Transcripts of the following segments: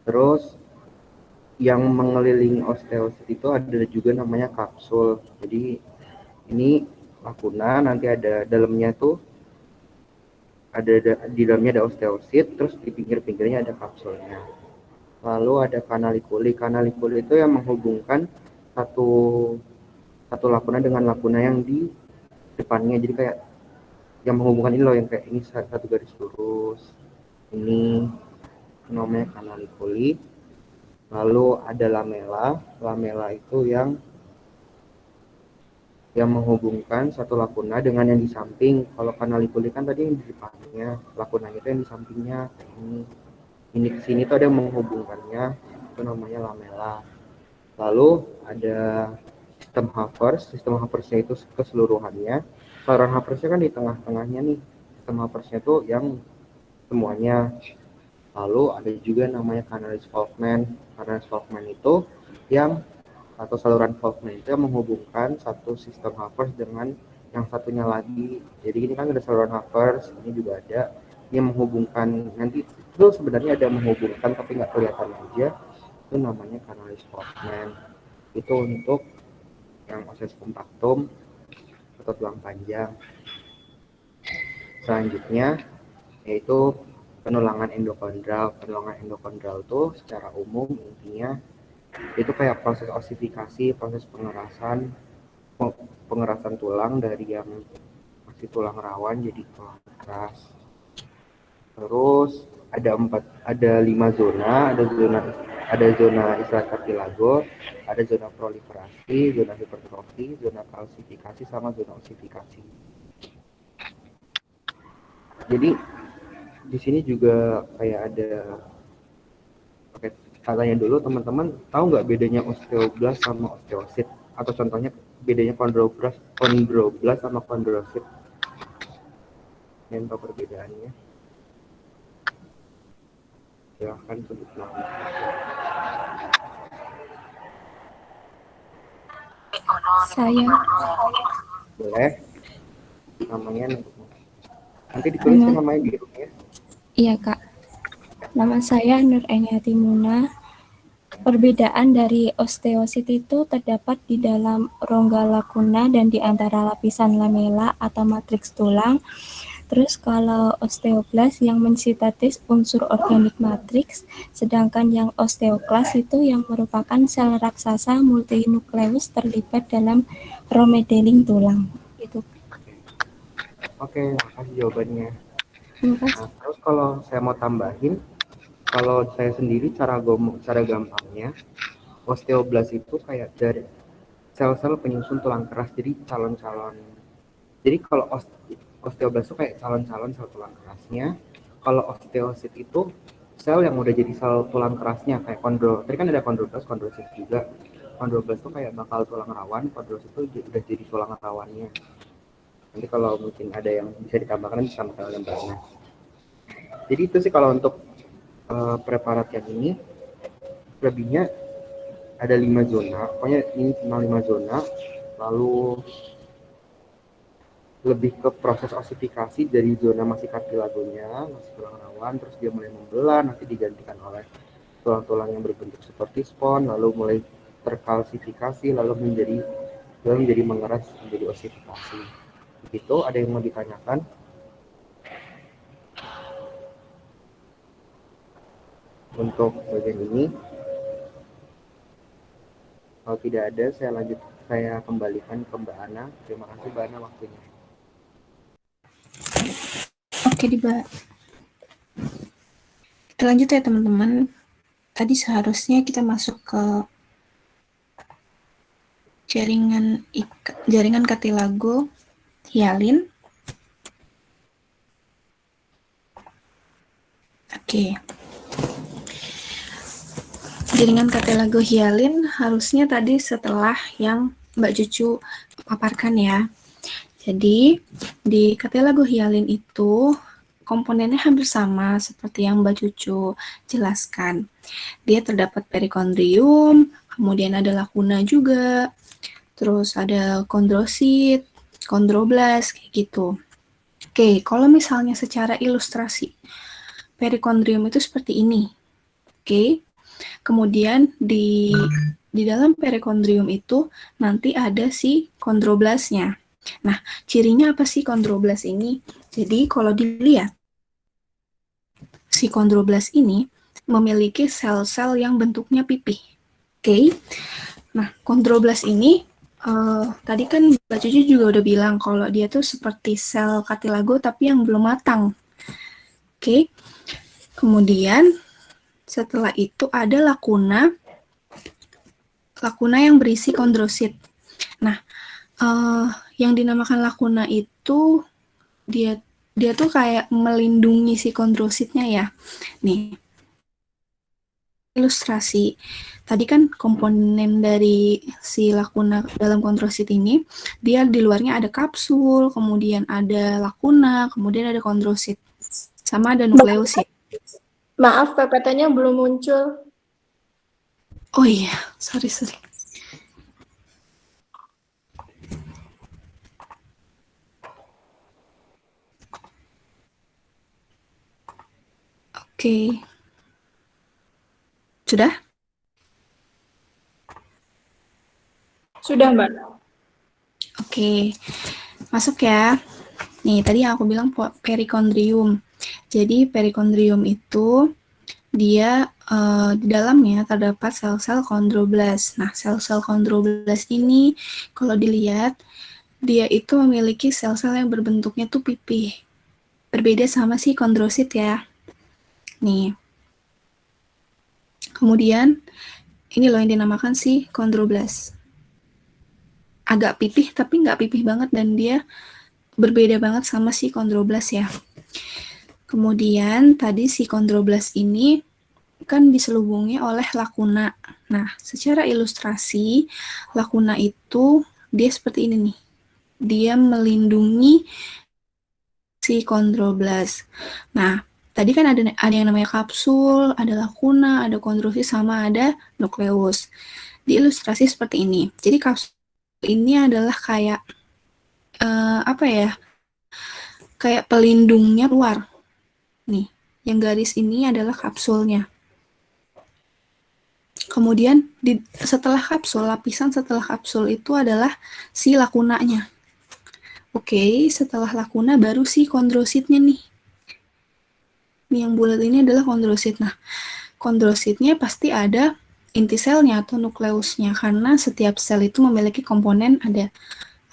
Terus yang mengelilingi osteosit itu ada juga namanya kapsul. Jadi ini lakuna, nanti ada dalamnya tuh ada di dalamnya ada osteosit, terus di pinggir-pinggirnya ada kapsulnya. Lalu ada kanalikuli. Kanalikuli itu yang menghubungkan satu satu lakuna dengan lakuna yang di depannya. Jadi kayak yang menghubungkan ini loh, yang kayak ini satu garis lurus. Ini namanya kanalikuli. Lalu ada lamela. Lamela itu yang menghubungkan satu lakuna dengan yang di samping. Kalau kanalikuli kan tadi yang di depannya, lakuna itu yang di sampingnya. Ini ke sini tuh ada yang menghubungkannya, itu namanya lamela. Lalu ada sistem Havers's. Sistem Havers'nya itu keseluruhannya. Saluran Havers'nya kan di tengah-tengahnya nih. Sistem Havers'nya tuh yang semuanya. Lalu ada juga namanya kanalis Volkmann. Kanalis Volkmann itu yang atau saluran Volkmann itu yang menghubungkan satu sistem Havers's dengan yang satunya lagi. Jadi ini kan ada saluran Havers's, ini juga ada yang menghubungkan, nanti itu sebenarnya ada menghubungkan tapi nggak kelihatan aja, itu namanya kanalis Volkmann. Itu untuk yang osis compactum atau tulang panjang. Selanjutnya yaitu penulangan endokondral. Penulangan endokondral itu secara umum intinya itu kayak proses osifikasi, proses pengerasan tulang dari yang masih tulang rawan jadi tulang keras. Terus ada 5 zona, ada zona istirahat kartilago, ada zona proliferasi, zona hipertrofi, zona kalsifikasi, sama zona osifikasi. Jadi di sini juga kayak ada, oke, tanya dulu teman-teman, tahu nggak bedanya osteoblast sama osteosit? Atau contohnya bedanya kondroblast sama kondrosit? Yang tahu perbedaannya? Silahkan sebut nama. Saya Boleh? Namanya nanti ditulis ya namanya di grupnya. Iya Kak, nama saya Nur Eniati Muna. Perbedaan dari osteosit itu terdapat di dalam rongga lakuna dan di antara lapisan lamela atau matriks tulang. Terus kalau osteoblast yang mensintetis unsur organik matriks, sedangkan yang osteoklas itu yang merupakan sel raksasa multinukleus terlibat dalam remodeling tulang. Itu. Oke, makasih jawabannya. Terima kasih. Nah, terus kalau saya mau tambahin, kalau saya sendiri cara gampangnya, osteoblast itu kayak dari sel-sel penyusun tulang keras, jadi calon-calon. Jadi kalau osteoblast itu kayak calon-calon sel tulang kerasnya. Kalau osteosit itu sel yang udah jadi sel tulang kerasnya, kayak tadi kan ada kondroblast, kondrosit juga. Kondroblast itu kayak bakal tulang rawan, kondrosit itu udah jadi tulang rawannya. Nanti kalau mungkin ada yang bisa ditambahkan sama kalian bahasnya. Jadi itu sih kalau untuk preparat yang ini, lebihnya ada 5 zona, pokoknya ini cuma 5 zona. Lalu lebih ke proses osifikasi dari zona masih kartilagonya, masih tulang rawan, terus dia mulai membelah, nanti digantikan oleh tulang-tulang yang berbentuk seperti spon, lalu mulai terkalsifikasi, lalu menjadi mengeras, menjadi osifikasi. Begitu, ada yang mau ditanyakan? Untuk bagian ini, kalau tidak ada, saya kembalikan ke Mbak Ana. Terima kasih Mbak Ana waktunya. Oke, kita lanjut ya teman-teman. Tadi seharusnya kita masuk ke jaringan kartilago hialin. Oke. Jaringan kartilago hialin harusnya tadi setelah yang Mbak Cucu paparkan ya. Jadi di kartilago hialin itu komponennya hampir sama seperti yang Mbak Cucu jelaskan. Dia terdapat perikondrium, kemudian ada lakuna juga, terus ada kondrosit, kondroblast, kayak gitu. Oke, kalau misalnya secara ilustrasi, perikondrium itu seperti ini. Oke, Kemudian di dalam perikondrium itu nanti ada si kondroblasnya. Nah, cirinya apa sih kondroblas ini? Jadi kalau dilihat, si kondroblas ini memiliki sel-sel yang bentuknya pipih. Oke. Nah, kondroblas ini tadi kan Mbak Cucu juga udah bilang kalau dia tuh seperti sel kartilago tapi yang belum matang. Oke. Kemudian setelah itu ada lakuna yang berisi kondrosit. Nah, yang dinamakan lakuna itu dia tuh kayak melindungi si kondrositnya ya. Nih, ilustrasi. Tadi kan komponen dari si lakuna dalam kondrosit ini, dia di luarnya ada kapsul, kemudian ada lakuna, kemudian ada kondrosit. Sama ada nukleus ya. Maaf, PPT-nya belum muncul. Oh iya, sorry. Oke. Sudah? Sudah, Mbak. Oke. Masuk ya. Nih, tadi yang aku bilang perikondrium. Jadi, perikondrium itu dia di dalamnya terdapat sel-sel kondroblas. Nah, sel-sel kondroblas ini kalau dilihat, dia itu memiliki sel-sel yang berbentuknya tuh pipih. Berbeda sama si kondrosit ya. Nih. Kemudian, ini loh yang dinamakan si kondroblas. Agak pipih, tapi nggak pipih banget, dan dia berbeda banget sama si kondroblas ya. Kemudian, tadi si kondroblas ini kan diselubungi oleh lakuna. Nah, secara ilustrasi, lakuna itu dia seperti ini nih. Dia melindungi si kondroblas. Nah, tadi kan ada yang namanya kapsul, ada lakuna, ada kondrosit, sama ada nukleus. Di ilustrasi seperti ini. Jadi kapsul ini adalah kayak apa ya? Kayak pelindungnya luar. Nih, yang garis ini adalah kapsulnya. Kemudian setelah kapsul, lapisan setelah kapsul itu adalah si lakunanya. Oke, setelah lakuna baru si kondrositnya nih. Yang bulat ini adalah kondrosit. Nah, kondrositnya pasti ada inti selnya atau nukleusnya, karena setiap sel itu memiliki komponen, ada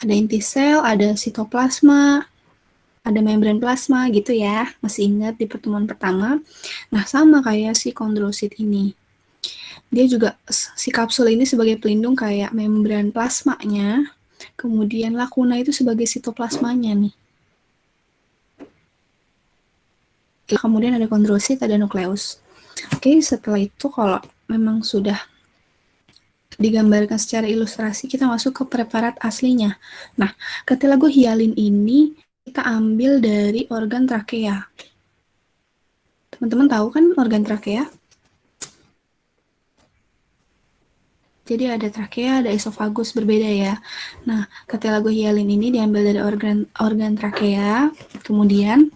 inti sel, ada sitoplasma, ada membran plasma gitu ya. Masih ingat di pertemuan pertama? Nah, sama kayak si kondrosit ini. Dia juga, si kapsul ini sebagai pelindung kayak membran plasmanya, kemudian lakuna itu sebagai sitoplasmanya nih. Kemudian ada kondrosit, ada nukleus. Oke, setelah itu kalau memang sudah digambarkan secara ilustrasi, kita masuk ke preparat aslinya. Nah, cartilago hyalin ini kita ambil dari organ trakea. Teman-teman tahu kan organ trakea? Jadi ada trakea, ada esofagus, berbeda ya. Nah, cartilago hyalin ini diambil dari organ trakea. Kemudian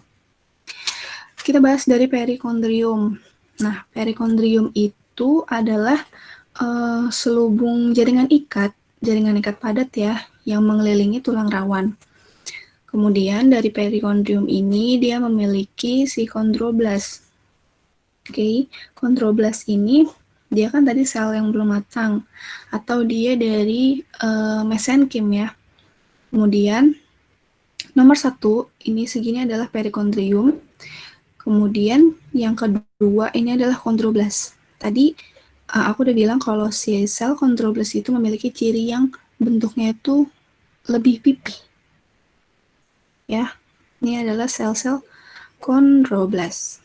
kita bahas dari perikondrium. Nah, perikondrium itu adalah selubung jaringan ikat padat ya, yang mengelilingi tulang rawan. Kemudian dari perikondrium ini dia memiliki si kondroblas. Oke, kondroblas ini dia kan tadi sel yang belum matang, atau dia dari mesenkim ya. Kemudian nomor 1 ini segini adalah perikondrium. Kemudian yang kedua ini adalah kondroblas. Tadi aku udah bilang kalau si sel kondroblas itu memiliki ciri yang bentuknya itu lebih pipih. Ya, ini adalah sel-sel kondroblas.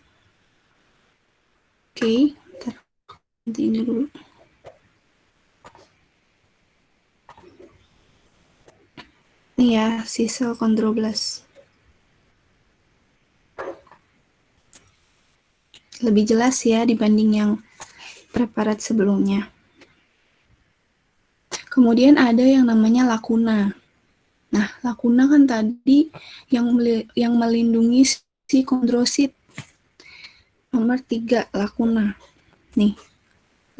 Oke, nanti ini dulu. Ini ya, si sel kondroblas. Lebih jelas ya dibanding yang preparat sebelumnya. Kemudian ada yang namanya lakuna. Nah, lakuna kan tadi yang melindungi si kondrosit. Nomor 3, lakuna. Nih,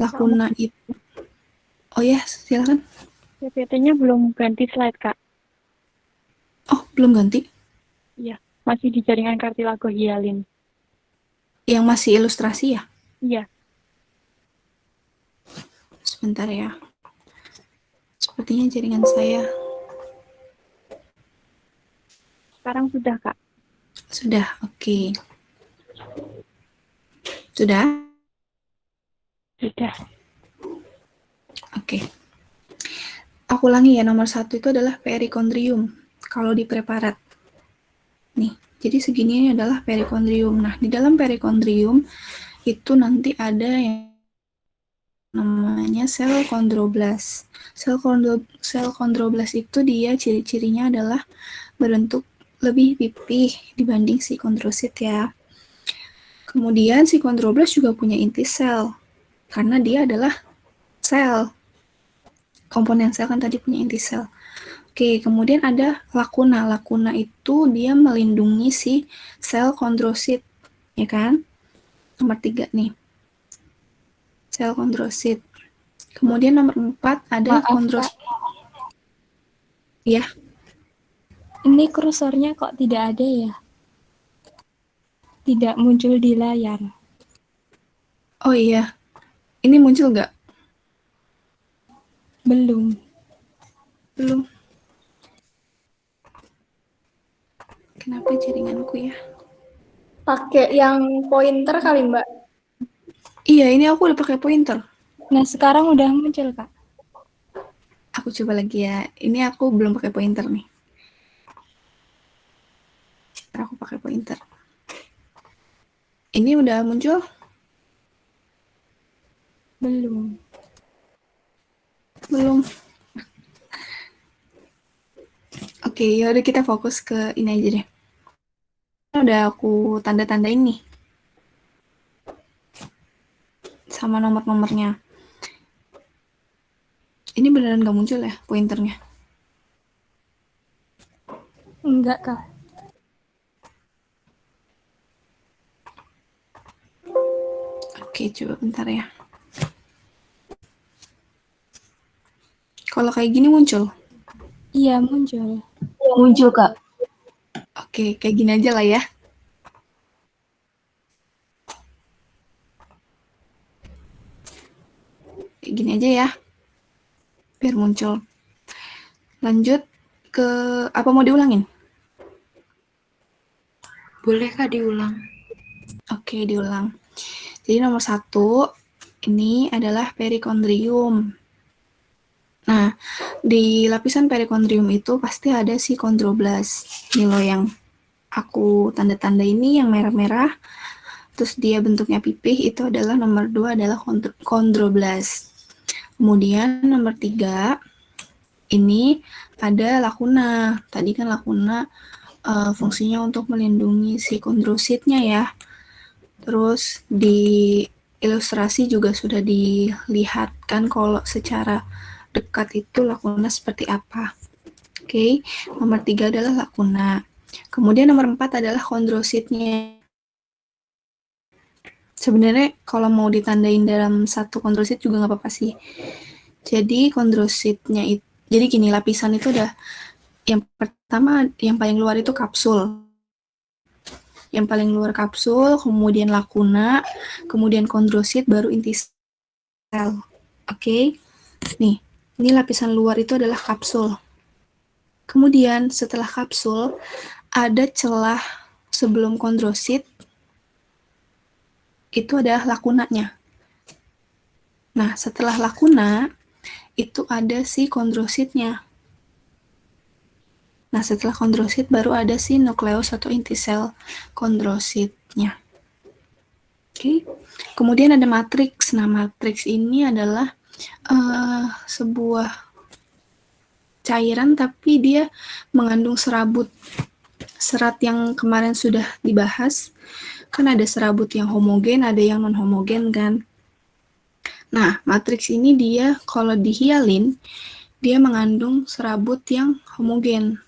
Lakuna itu. Oh ya, silakan. PPT-nya belum ganti slide, Kak. Oh, belum ganti. Iya, masih di jaringan kartilago hialin. Yang masih ilustrasi ya? Iya, Sebentar ya. Sepertinya jaringan saya sekarang sudah, Kak. sudah. Oke. Sudah? Sudah. Oke. Aku ulangi ya, nomor 1 itu adalah perikondrium. Kalau di preparat. Nih, jadi segini adalah perikondrium. Nah, di dalam perikondrium itu nanti ada yang namanya sel kondroblas. Sel kondroblas itu dia ciri-cirinya adalah berbentuk lebih pipih dibanding si kondrosit ya. Kemudian si kondroblas juga punya inti sel, karena dia adalah sel. Komponen sel kan tadi punya inti sel. Oke, kemudian ada lakuna. Lakuna itu dia melindungi si sel kondrosit, ya kan? Nomor 3 nih. Sel kondrosit. Kemudian nomor 4 ada Maaf, kondrosit. Ya, Ini kursornya kok tidak ada ya? Tidak muncul di layar. oh iya. Ini muncul nggak? Belum. Belum. Kenapa jaringanku ya? Pakai yang pointer kali, Mbak. Iya, ini aku udah pakai pointer. Nah, sekarang udah muncul, Kak. Aku coba lagi ya. Ini aku belum pakai pointer nih. Aku pakai pointer. Ini udah muncul? Belum. Belum. Oke, yaudah kita fokus ke ini aja deh. Udah aku tanda-tandain nih. Sama nomor-nomornya. Ini beneran gak muncul ya pointernya? Enggak, Kak. Oke, coba bentar ya. Kalau kayak gini muncul? Iya, muncul. Muncul, Kak. Oke, kayak gini aja lah ya. Kayak gini aja ya. Biar muncul. Lanjut ke apa mau diulangin? Boleh, Kak, diulang. Oke, diulang. Jadi nomor 1 ini adalah perikondrium. Nah, di lapisan perikondrium itu pasti ada si kondroblas. Ini loh yang aku tanda-tanda ini yang merah-merah. Terus dia bentuknya pipih, itu adalah nomor 2 adalah kondroblas. Kemudian nomor 3 ini ada lakuna. Tadi kan lakuna fungsinya untuk melindungi si kondrositnya ya. Terus di ilustrasi juga sudah dilihatkan kalau secara dekat itu lakuna seperti apa. Oke, nomor 3 adalah lakuna. Kemudian nomor 4 adalah kondrositnya. Sebenarnya kalau mau ditandain dalam satu kondrosit juga nggak apa-apa sih. Jadi kondrositnya itu, jadi gini, lapisan itu udah yang pertama, yang paling luar itu kapsul. Yang paling luar kapsul, kemudian lakuna, kemudian kondrosit, baru inti sel. Oke, nih, ini lapisan luar itu adalah kapsul. Kemudian setelah kapsul, ada celah sebelum kondrosit, itu adalah lakunanya. Nah, setelah lakuna, itu ada si kondrositnya. Nah, setelah kondrosit baru ada si nukleus atau inti sel kondrositnya. Oke. Kemudian ada matriks. Nah, matriks ini adalah sebuah cairan tapi dia mengandung serabut. Serat yang kemarin sudah dibahas, kan ada serabut yang homogen, ada yang non-homogen kan. Nah, matriks ini dia kalau dihialin, dia mengandung serabut yang homogen.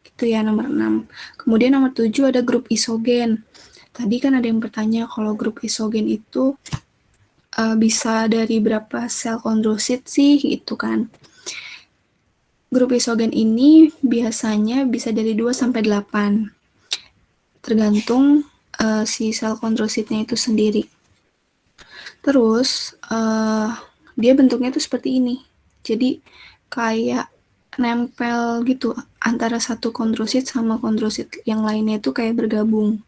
Itu ya nomor 6. Kemudian nomor 7 ada grup isogen. Tadi kan ada yang bertanya kalau grup isogen itu bisa dari berapa sel kondrosit sih gitu kan. Grup isogen ini biasanya bisa dari 2 sampai 8. Tergantung si sel kondrositnya itu sendiri. Terus dia bentuknya tuh seperti ini. Jadi kayak nempel gitu antara satu kondrosit sama kondrosit yang lainnya itu kayak bergabung.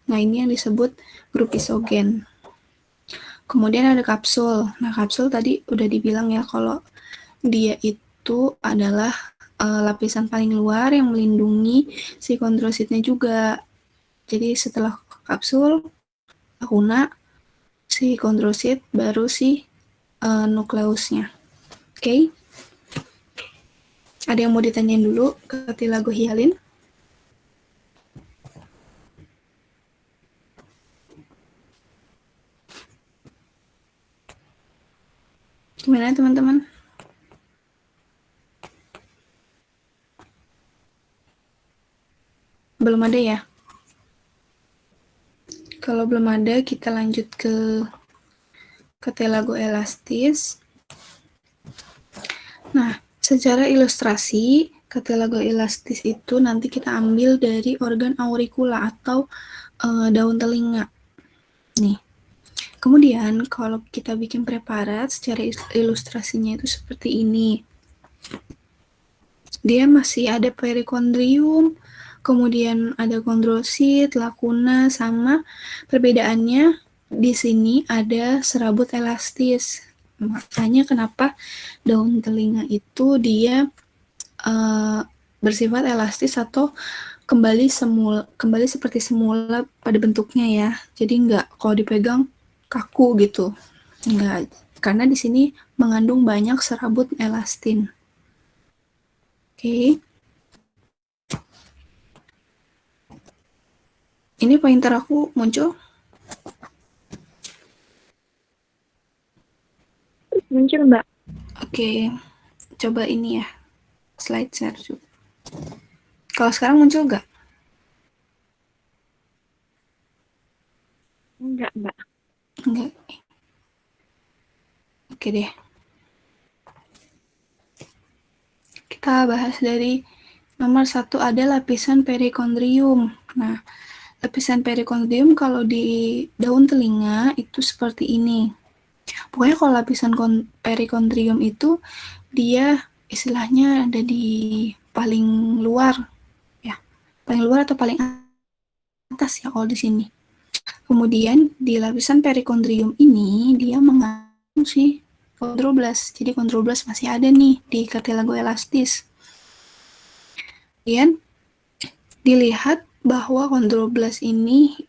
Nah, ini yang disebut grup isogen. Kemudian ada kapsul. Nah, kapsul tadi udah dibilang ya kalau dia itu adalah lapisan paling luar yang melindungi si kondrositnya juga. Jadi setelah kapsul, lakuna, si kondrosit, baru si nukleusnya. Oke? Ada yang mau ditanyain dulu ke tilagohialin? Gimana teman-teman? Belum ada ya? Kalau belum ada, kita lanjut ke telagoelastis. Nah, secara ilustrasi, telagoelastis itu nanti kita ambil dari organ auricula atau daun telinga. Nih. Kemudian, kalau kita bikin preparat, secara ilustrasinya itu seperti ini. Dia masih ada perikondrium, kemudian ada kondrosit, lakuna, sama perbedaannya di sini ada serabut elastis. Makanya kenapa daun telinga itu dia bersifat elastis atau kembali seperti semula pada bentuknya ya. Jadi nggak kalau dipegang kaku gitu. Enggak, karena di sini mengandung banyak serabut elastin. Oke. Ini pointer aku muncul? Muncul, Mbak. Oke. Coba ini ya. Slide share juga. Kalau sekarang muncul nggak? Enggak, Mbak. Enggak. Oke deh. Kita bahas dari nomor 1 ada lapisan perikondrium. Nah, lapisan perikondrium kalau di daun telinga itu seperti ini. Pokoknya kalau lapisan perikondrium itu dia istilahnya ada di paling luar ya. Paling luar atau paling atas ya kalau di sini. Kemudian di lapisan perikondrium ini dia mengandung si kondroblas. Jadi kondroblas masih ada nih di kartilagoelastis. Kemudian dilihat bahwa kondroblas ini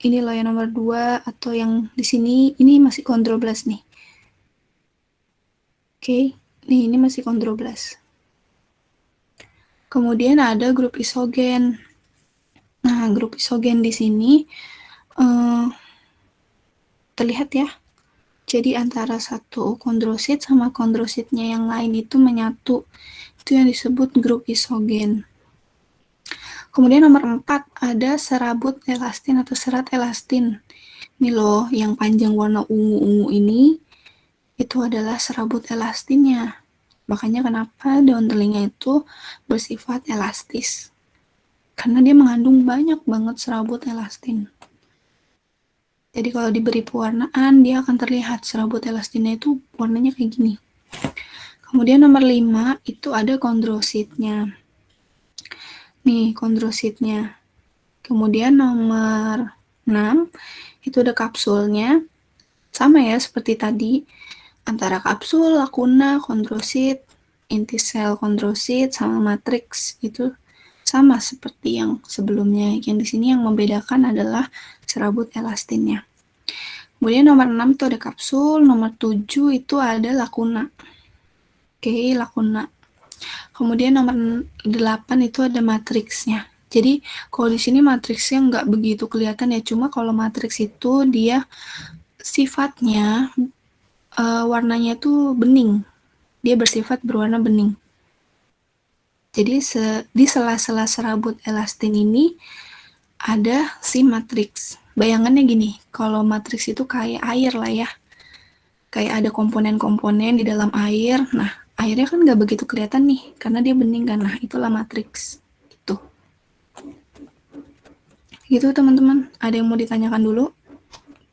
loh yang nomor 2 atau yang di sini ini masih kondroblas nih. Oke, nih ini masih kondroblas. Kemudian ada grup isogen. Nah, grup isogen di sini terlihat ya. Jadi antara satu kondrosit sama kondrositnya yang lain itu menyatu. Itu yang disebut grup isogen. Kemudian nomor 4 ada serabut elastin atau serat elastin. Ini loh yang panjang warna ungu-ungu ini itu adalah serabut elastinnya. Makanya kenapa daun telinga itu bersifat elastis. Karena dia mengandung banyak banget serabut elastin. Jadi kalau diberi pewarnaan, dia akan terlihat serabut elastinnya itu warnanya kayak gini. Kemudian nomor 5 itu ada kondrositnya. Nih kondrositnya. Kemudian nomor 6 itu ada kapsulnya. Sama ya seperti tadi. Antara kapsul, lakuna, kondrosit, inti sel kondrosit, sama matriks itu sama seperti yang sebelumnya. Yang di sini yang membedakan adalah serabut elastinnya. Kemudian nomor 6 itu ada kapsul, nomor 7 itu ada lakuna. Oke, lakuna. Kemudian nomor 8 itu ada matriksnya. Jadi kalau di sini matriksnya nggak begitu kelihatan ya, cuma kalau matriks itu dia sifatnya warnanya itu bening. Dia bersifat berwarna bening. Jadi di sela-sela serabut elastin ini ada si matriks. bayangannya gini, kalau matriks itu kayak air lah ya. Kayak ada komponen-komponen di dalam air. Nah, airnya kan nggak begitu kelihatan nih, karena dia bening kan. Nah, itulah matriks. Gitu. Gitu teman-teman. Ada yang mau ditanyakan dulu?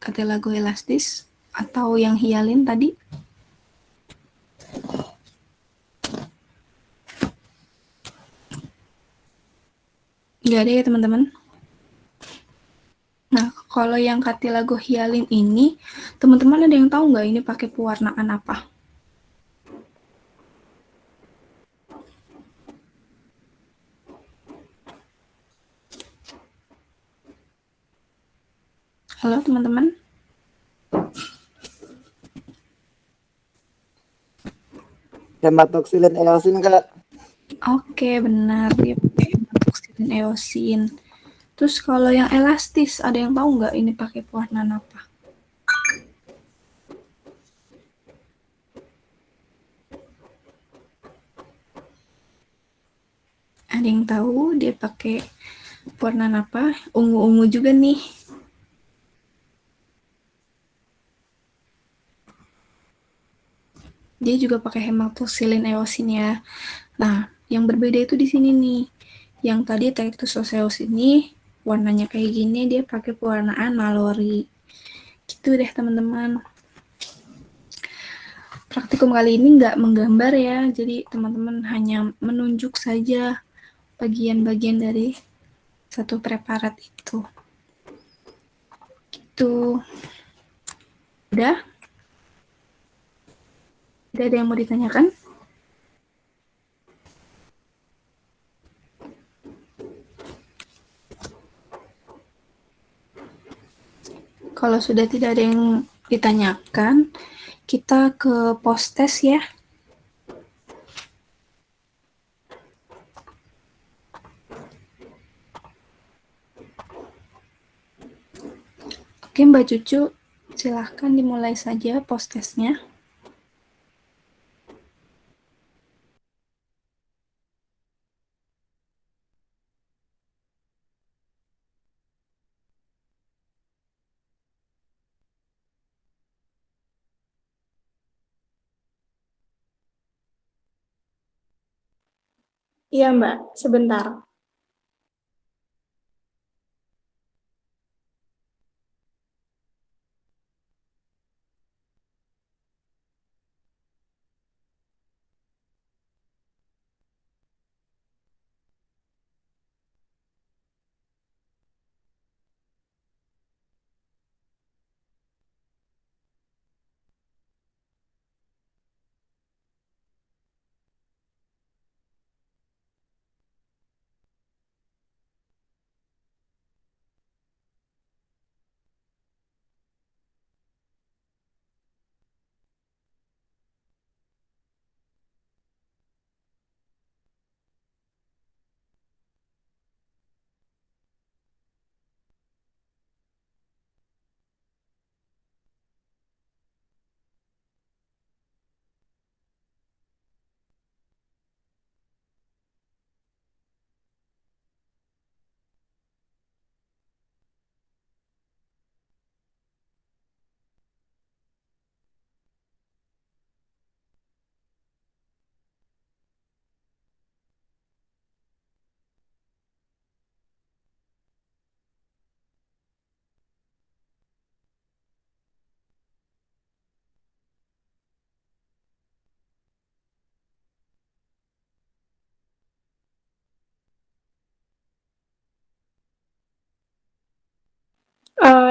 Cartilago elastis atau yang hialin tadi? Nggak ada ya teman-teman? Nah, kalau yang cartilago hialin ini, teman-teman ada yang tahu nggak ini pakai pewarnaan apa? Halo teman-teman? Hematoksilin eosin Kak. Oke, benar. Dia pakai hematoksilin eosin. Terus kalau yang elastis, ada yang tahu nggak ini pakai pewarnaan apa? Ada yang tahu dia pakai pewarnaan apa? Ungu-ungu juga nih. Dia juga pakai hematoksilin eosin ya. Nah, yang berbeda itu di sini nih. Yang tadi Tinctus osseus ini warnanya kayak gini, dia pakai pewarnaan Mallory. Gitu deh teman-teman. Praktikum kali ini nggak menggambar ya, jadi teman-teman hanya menunjuk saja bagian-bagian dari satu preparat itu. Gitu. Udah? Tidak ada yang mau ditanyakan? Kalau sudah tidak ada yang ditanyakan, kita ke post test ya. Oke Mbak Cucu, silahkan dimulai saja post testnya. Iya, Mbak. Sebentar.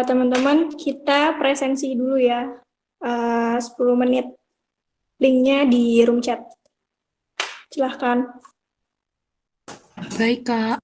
Teman-teman, kita presensi dulu ya. 10 menit. Linknya di room chat. Silahkan. Baik, Kak.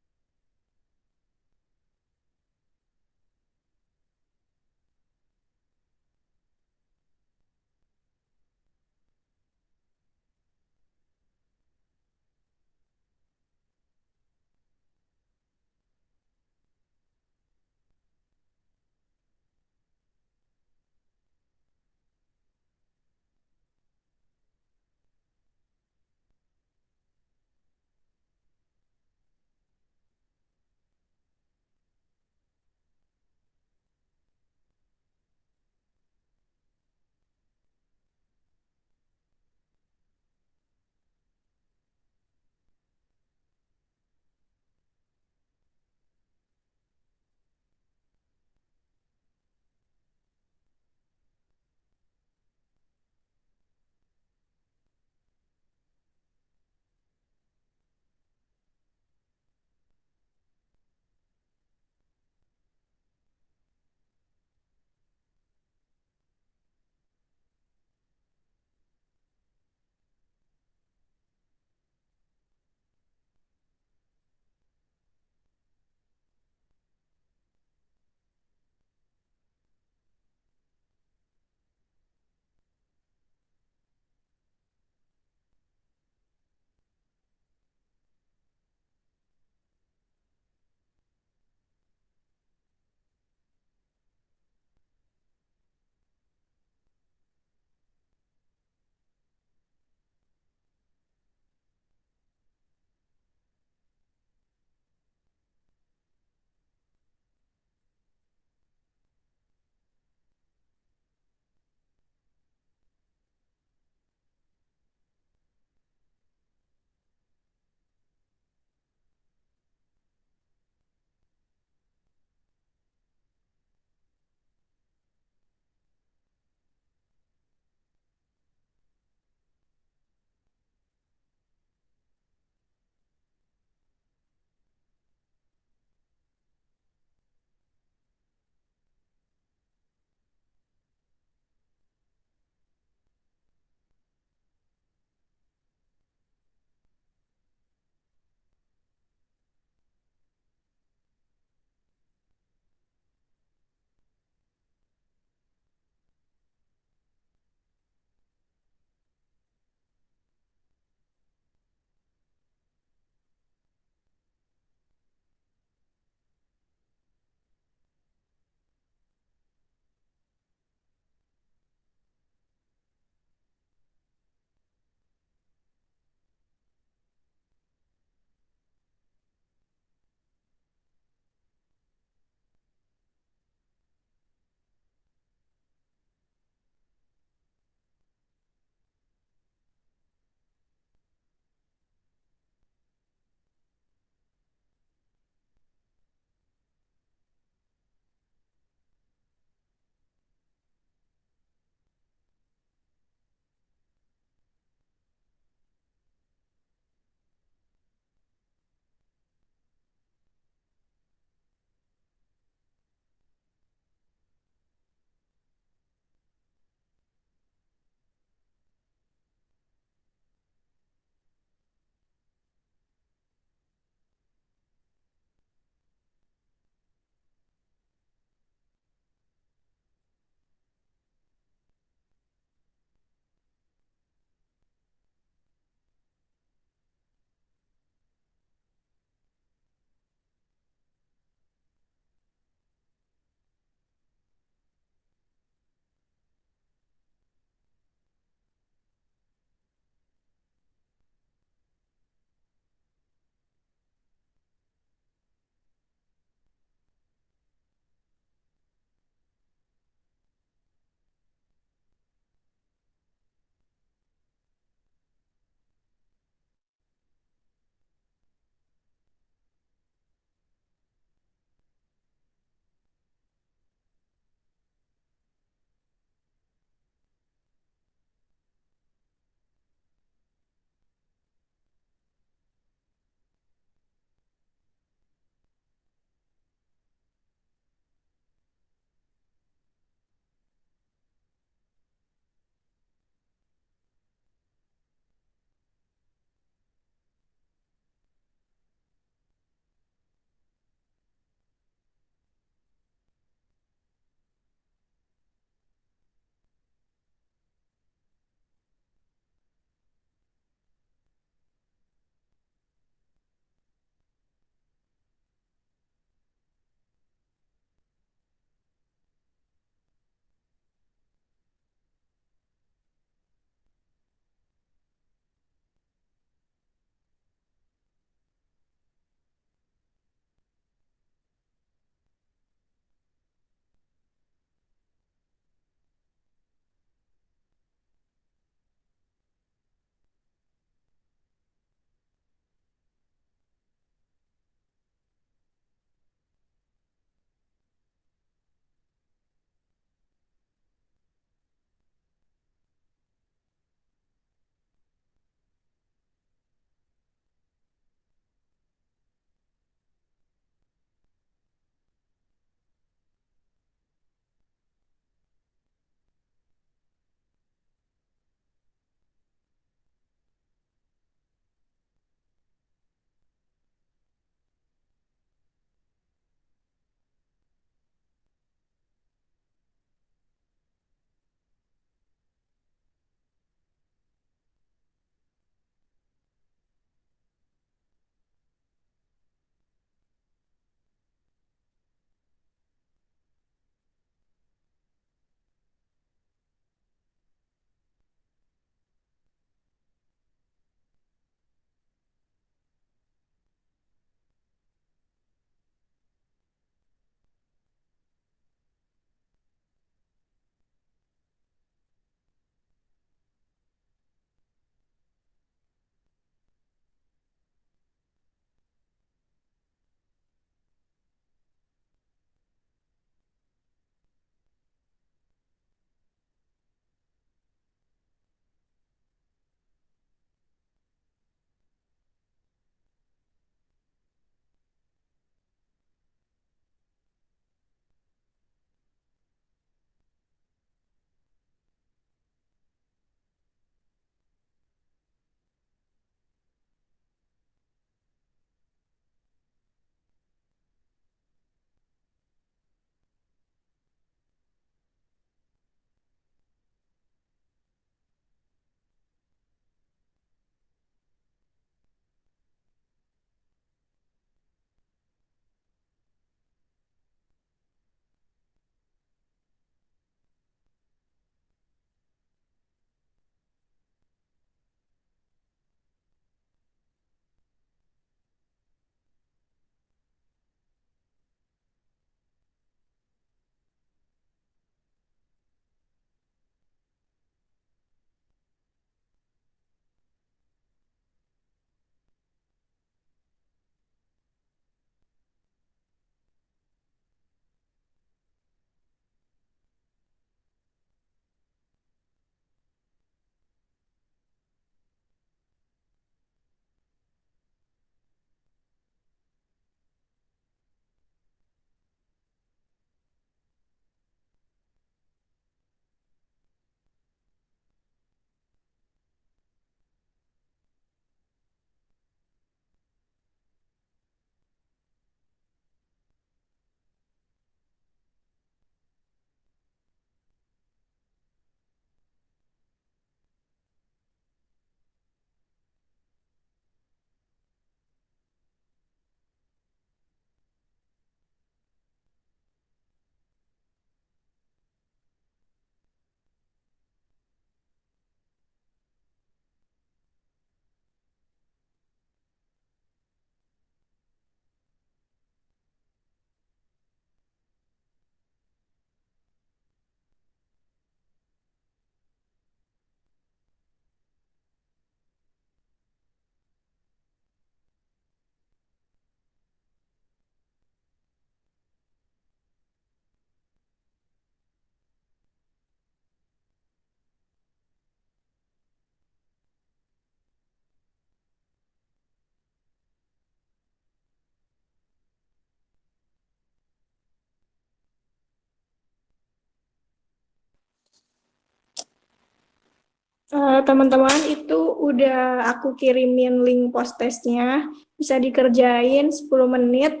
Teman-teman, itu udah aku kirimin link post testnya. Bisa dikerjain 10 menit.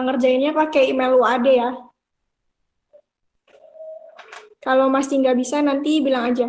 Ngerjainnya pakai email UAD ya. Kalau masih nggak bisa, nanti bilang aja.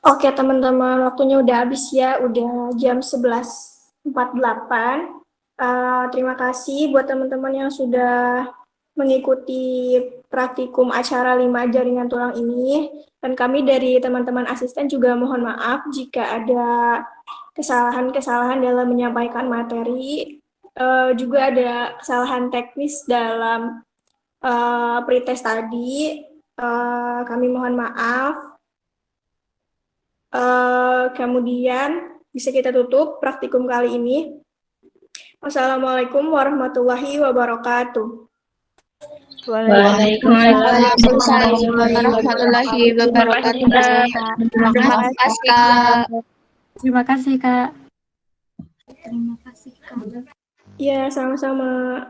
Oke teman-teman, waktunya udah habis ya, udah jam 11.48. Terima kasih buat teman-teman yang sudah mengikuti praktikum acara 5 jaringan tulang ini. Dan kami dari teman-teman asisten juga mohon maaf jika ada kesalahan-kesalahan dalam menyampaikan materi. Juga ada kesalahan teknis dalam pretest tadi. Kami mohon maaf. Kemudian bisa kita tutup praktikum kali ini. Wassalamualaikum warahmatullahi wabarakatuh. Waalaikumsalam warahmatullahi wabarakatuh. Terima kasih, Kak. Terima kasih, Kak. Ya, sama-sama.